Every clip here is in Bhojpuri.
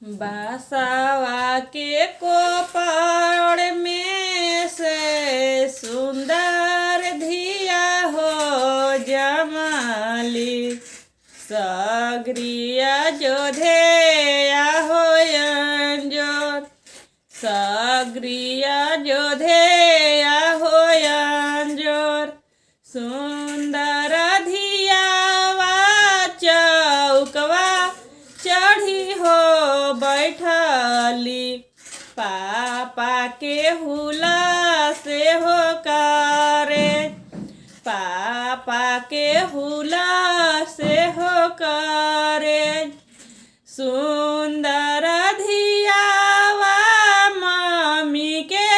बासावा के कोपड़ में से सुंदर धिया हो जमाली सगरिया जोधेया हो अंजोर सगरिया जोधेया हो अंजोर सुंदर धियावा चौकवा चढ़ी हो बैठली पापा के हुला से हो करे पापा के हुला से हो करे सुंदर धियावा मम्मी के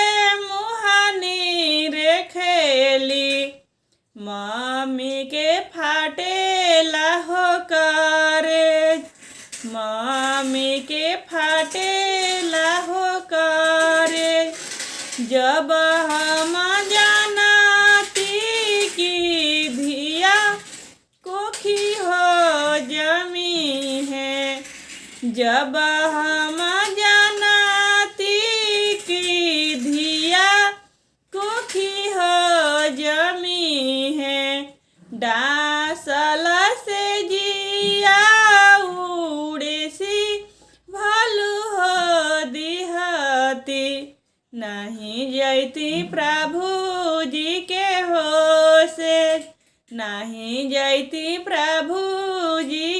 मुहानी रे खेली मम्मी के फाटेला हो करे मम्मी के फाटेला हो करे जब हम जानती की धिया कोखी हो जमी है जब हम जानती की धिया कोखी हो जमी है डांसल से जिया उड़े सी भालू हो दिहती नहीं जयती प्रभु जी के हो से नहीं जयती प्रभु जी